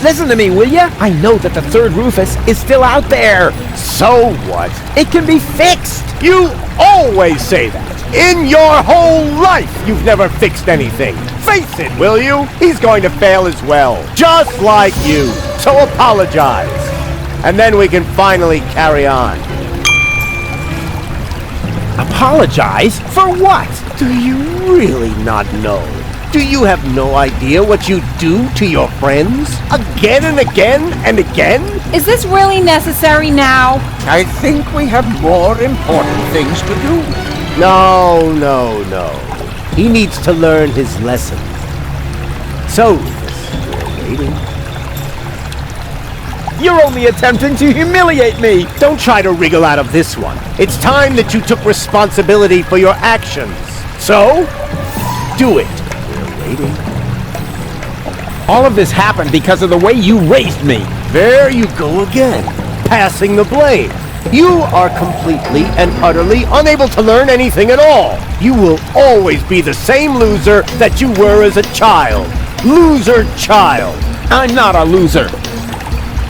Listen to me, will ya? I know that the third Rufus is still out there. So what? It can be fixed. You always say that. In your whole life, you've never fixed anything. Face it, will you? He's going to fail as well. Just like you. So apologize. And then we can finally carry on. Apologize? For what? Do you really not know? Do you have no idea what you do to your friends? Again and again and again? Is this really necessary now? I think we have more important things to do. No. He needs to learn his lesson. So, Rufus, we're waiting. You're only attempting to humiliate me. Don't try to wriggle out of this one. It's time that you took responsibility for your actions. So, do it. We're waiting. All of this happened because of the way you raised me. There you go again, passing the blame. You are completely and utterly unable to learn anything at all. You will always be the same loser that you were as a child. Loser child. I'm not a loser.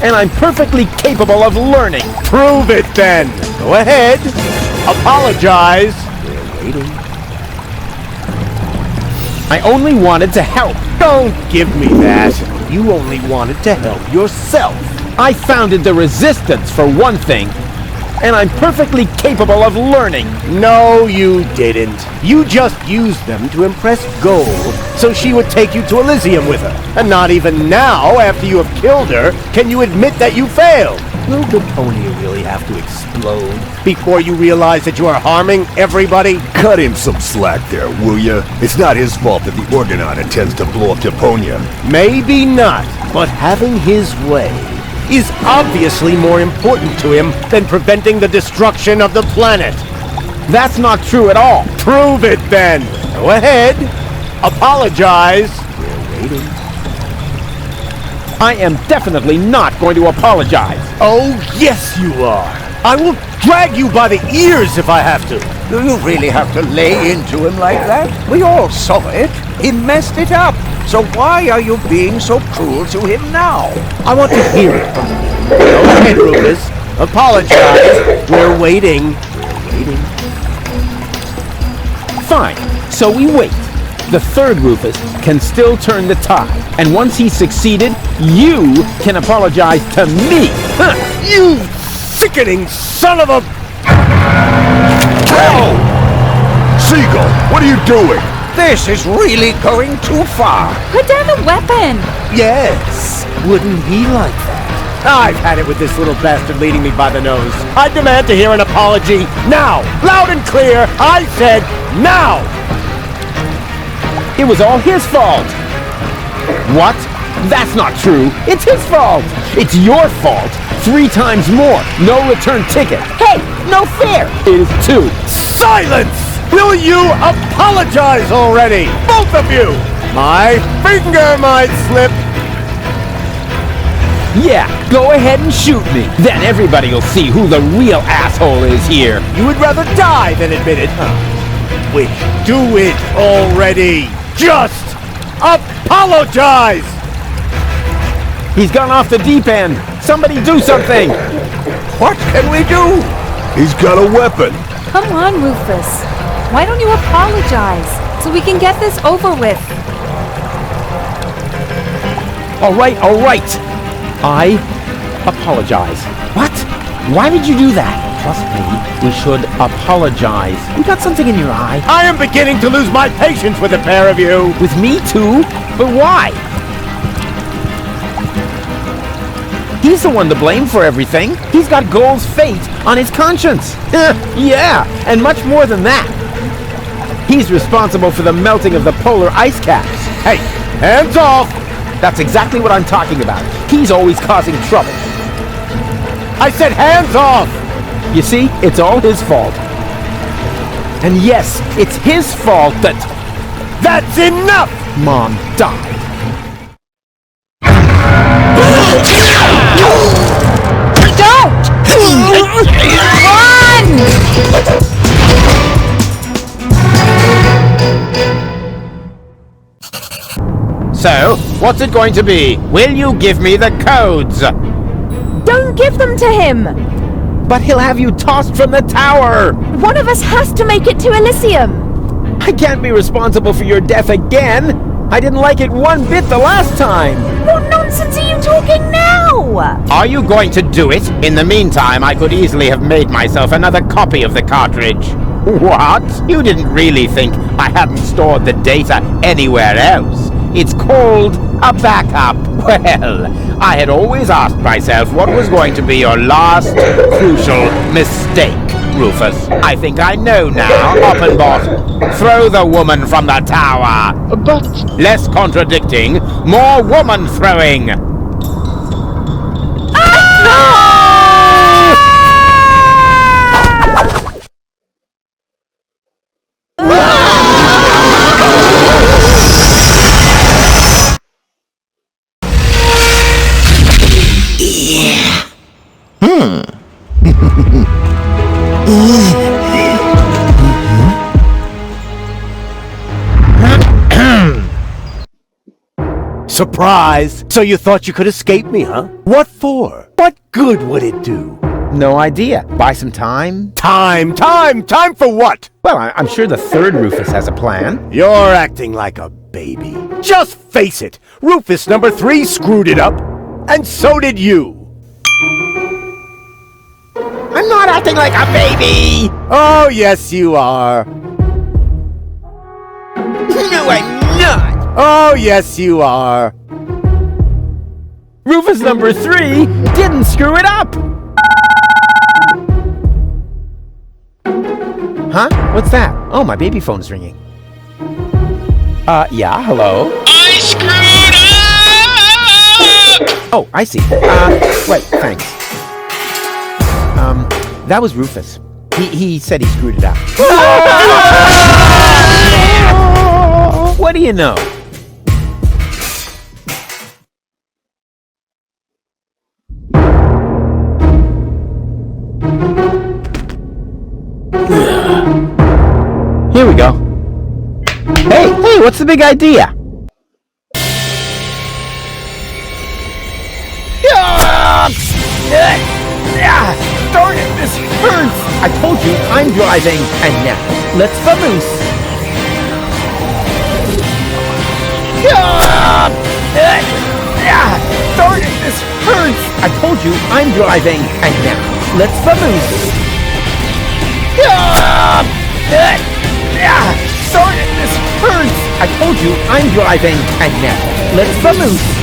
And I'm perfectly capable of learning. Prove it then. Go ahead. Apologize. We're waiting. I only wanted to help. Don't give me that. You only wanted to help yourself. I founded the resistance for one thing. And I'm perfectly capable of learning. No, you didn't. You just used them to impress Gold, so she would take you to Elysium with her. And not even now, after you have killed her, can you admit that you failed. Will Deponia really have to explode before you realize that you are harming everybody? Cut him some slack there, will ya? It's not his fault that the Orgonaut intends to blow up Deponia. Maybe not, but having his way is obviously more important to him than preventing the destruction of the planet. That's not true at all. Prove it then. Go ahead. Apologize. We're waiting. I am definitely not going to apologize. Oh, yes you are. I will drag you by the ears if I have to. Do you really have to lay into him like that? We all saw it. He messed it up. So why are you being so cruel to him now? I want to hear it from you. Go ahead, Rufus. Apologize. We're waiting. We're waiting. Fine. So we wait. The third Rufus can still turn the tide. And once he's succeeded, you can apologize to me. Huh. You sickening son of a... Ow! Segal, what are you doing? This is really going too far. Put down the weapon. Yes. Wouldn't he like that? I've had it with this little bastard leading me by the nose. I demand to hear an apology now. Loud and clear. I said now. It was all his fault. What? That's not true. It's his fault. It's your fault. 3 times more. No return ticket. Hey, no fair. It is 2. Silence! Will you apologize already? Both of you! My finger might slip. Yeah, go ahead and shoot me. Then everybody will see who the real asshole is here. You would rather die than admit it, huh? Wait, do it already. Just apologize! He's gone off the deep end. Somebody do something. What can we do? He's got a weapon. Come on, Rufus. Why don't you apologize so we can get this over with? All right. I apologize. What? Why did you do that? Trust me, we should apologize. You got something in your eye. I am beginning to lose my patience with the pair of you. With me too? But why? He's the one to blame for everything. He's got Gold's fate on his conscience. Yeah, and much more than that. He's responsible for the melting of the polar ice caps. Hey, hands off! That's exactly what I'm talking about. He's always causing trouble. I said hands off! You see, it's all his fault. And yes, it's his fault that... That's enough! Mom died. So, what's it going to be? Will you give me the codes? Don't give them to him! But he'll have you tossed from the tower! One of us has to make it to Elysium! I can't be responsible for your death again! I didn't like it one bit the last time! What nonsense are you talking now? Are you going to do it? In the meantime, I could easily have made myself another copy of the cartridge. What? You didn't really think I hadn't stored the data anywhere else? It's called a backup. Well, I had always asked myself what was going to be your last crucial mistake, Rufus. I think I know now, Oppenbot. Throw the woman from the tower. But... Less contradicting, more woman throwing. Surprise! So you thought you could escape me, huh? What for? What good would it do? No idea. Buy some time? Time for what? Well, I'm sure the third Rufus has a plan. You're acting like a baby. Just face it, Rufus number 3 screwed it up, and so did you. I'm not acting like a baby! Oh, yes you are. No, I'm not! Oh, yes you are. Rufus number 3 didn't screw it up! Huh? What's that? Oh, my baby phone's ringing. Yeah, hello? I screwed up! Oh, I see. Right, thanks. That was Rufus. He said he screwed it up. What do you know? Here we go. Hey, what's the big idea? Darn it, this hurts! I told you, I'm driving, and now, let's vamoose. Darn it, this hurts! I told you, I'm driving, and now, let's vamoose. Darn it, this hurts! I told you, I'm driving, and now, let's vamoose.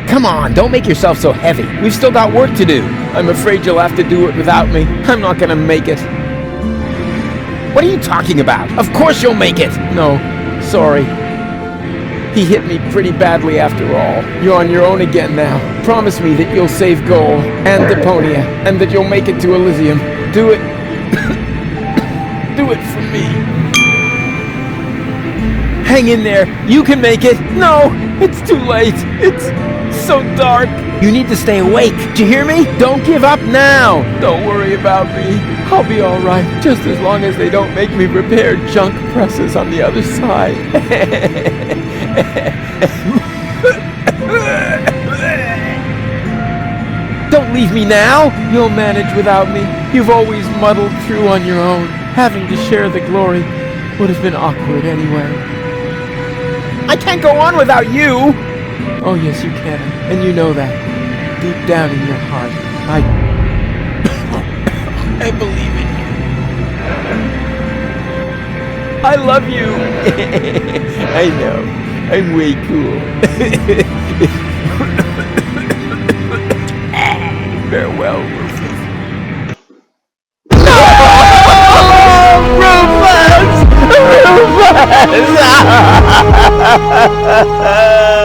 Come on, don't make yourself so heavy. We've still got work to do. I'm afraid you'll have to do it without me. I'm not gonna make it. What are you talking about? Of course you'll make it! No, sorry. He hit me pretty badly after all. You're on your own again now. Promise me that you'll save Goal and Deponia, and that you'll make it to Elysium. Do it. Do it for me. Hang in there. You can make it. No, it's too late. It's so dark. You need to stay awake. Do you hear me? Don't give up now. Don't worry about me. I'll be all right, just as long as they don't make me repair junk presses on the other side. Don't leave me now. You'll manage without me. You've always muddled through on your own. Having to share the glory would have been awkward anyway. I can't go on without you! Oh, yes, you can. And you know that. Deep down in your heart. I believe in you. I love you. I know. I'm way cool. Farewell, Rufus. No! Rufus!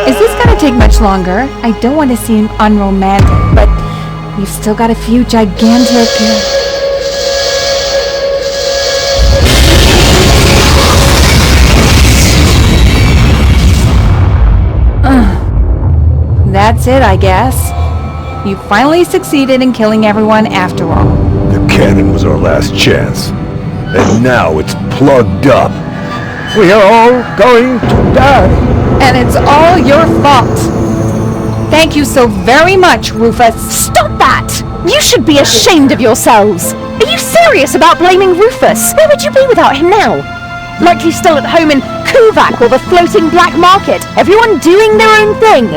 Is this gonna take much longer? I don't want to seem unromantic, but we've still got a few gigantic... that's it, I guess. You finally succeeded in killing everyone after all. The cannon was our last chance. And now it's plugged up. We are all going to die. And it's all your fault. Thank you so very much, Rufus. Stop that! You should be ashamed of yourselves. Are you serious about blaming Rufus? Where would you be without him now? Likely still at home in Kuvak or the floating black market, everyone doing their own thing.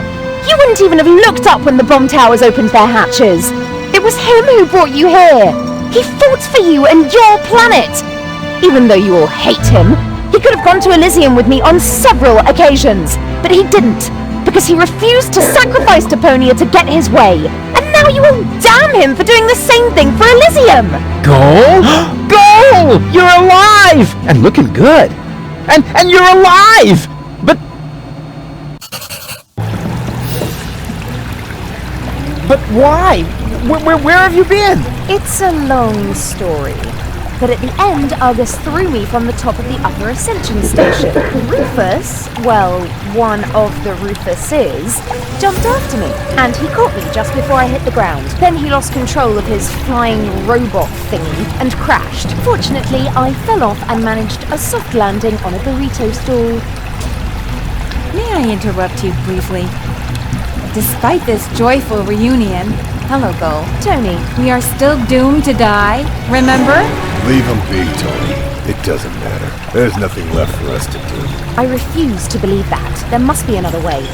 You wouldn't even have looked up when the bomb towers opened their hatches. It was him who brought you here. He fought for you and your planet. Even though you all hate him, he could have gone to Elysium with me on several occasions, but he didn't, because he refused to sacrifice Deponia to get his way. And now you all damn him for doing the same thing for Elysium. Goal? Goal! You're alive! And looking good. And you're alive! But why? Where have you been? It's a long story. But at the end, Argus threw me from the top of the upper ascension station. Rufus, well, one of the Rufuses, jumped after me, and he caught me just before I hit the ground. Then he lost control of his flying robot thingy and crashed. Fortunately, I fell off and managed a soft landing on a burrito stall. May I interrupt you briefly? Despite this joyful reunion, hello, Gull. Tony. We are still doomed to die, remember? Leave him be, Tony. It doesn't matter. There's nothing left for us to do. I refuse to believe that. There must be another way.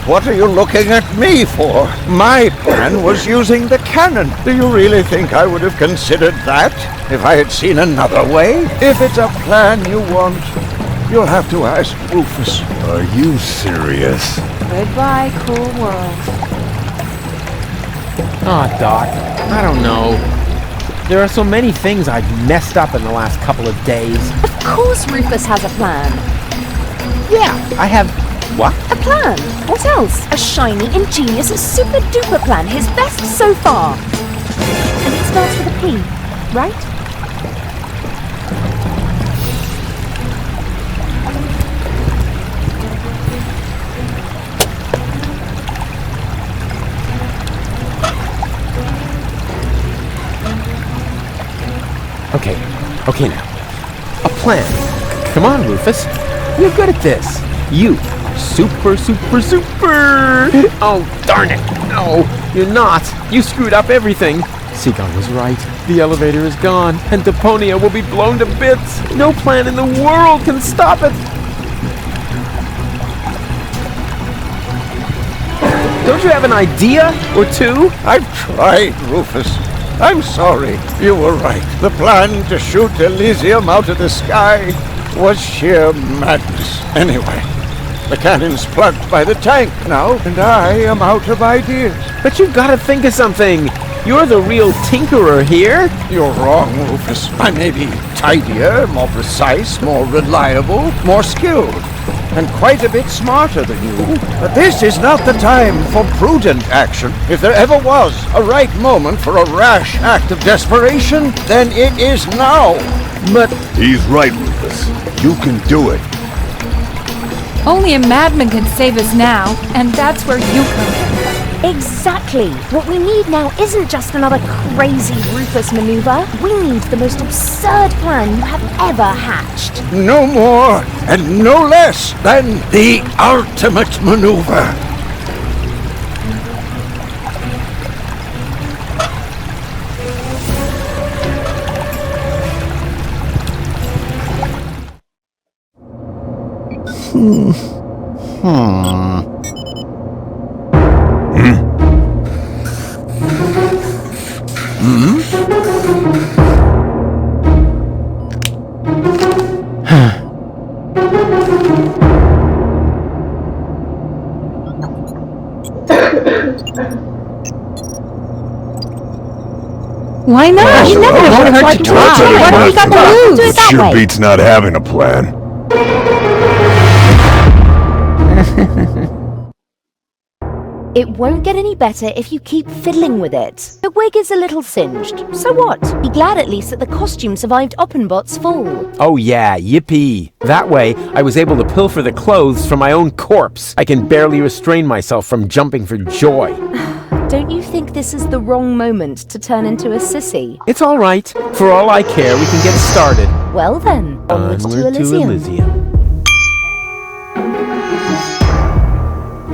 What are you looking at me for? My plan was using the cannon. Do you really think I would have considered that if I had seen another way? If it's a plan you want, you'll have to ask Rufus. Are you serious? Goodbye, cool world. Aw, Doc, I don't know. There are so many things I've messed up in the last couple of days. Of course Rufus has a plan. Yeah, I have... What? A plan. What else? A shiny, ingenious, super duper plan. His best so far. And it starts with a P, right? Okay now. A plan. Come on, Rufus. You're good at this. You are super. Oh, darn it. No, you're not. You screwed up everything. Segal was right. The elevator is gone, and Deponia will be blown to bits. No plan in the world can stop it. Don't you have an idea or two? I've tried, Rufus. I'm sorry. You were right. The plan to shoot Elysium out of the sky was sheer madness. Anyway, the cannon's plugged by the tank now, and I am out of ideas. But you've got to think of something. You're the real tinkerer here. You're wrong, Rufus. I may be tidier, more precise, more reliable, more skilled, and quite a bit smarter than you. But this is not the time for prudent action. If there ever was a right moment for a rash act of desperation, then it is now. But He's right, Rufus. You can do it. Only a madman can save us now, and that's where you come in. Exactly. What we need now isn't just another crazy Rufus maneuver. We need the most absurd plan you have ever hatched. No more and no less than the ultimate maneuver. Why not? You never know what it's like to try. Why don't we got to lose? Do it that Sure way. beats not having a plan. It won't get any better if you keep fiddling with it. The wig is a little singed. So what? Be glad at least that the costume survived Oppenbot's fall. Oh yeah, yippee. That way, I was able to pilfer the clothes from my own corpse. I can barely restrain myself from jumping for joy. Don't you think this is the wrong moment to turn into a sissy? It's all right. For all I care, we can get started. Well then, onwards to Elysium.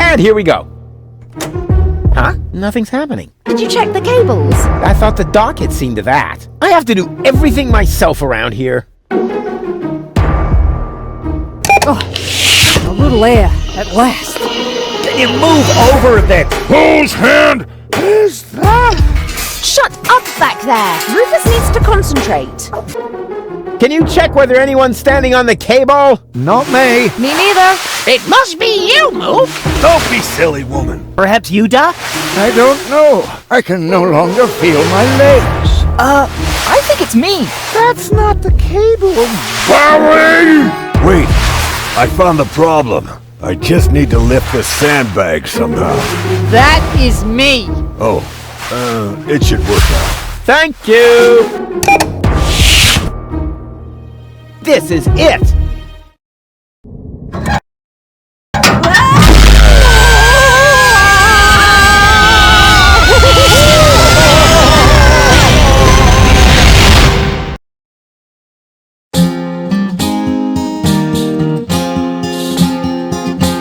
And here we go. Huh? Nothing's happening. Did you check the cables? I thought the dock had seen to that. I have to do everything myself around here. A little air, at last. Can you move over a bit? Whose hand is that? Shut up back there! Rufus needs to concentrate. Can you check whether anyone's standing on the cable? Not me. Me neither. It must be you, Moof. Don't be silly, woman. Perhaps you, Doc? I don't know. I can no longer feel my legs. I think it's me. That's not the cable. Barry! Wait, I found the problem. I just need to lift the sandbag somehow. That is me. Oh, it should work out. Thank you! This is it!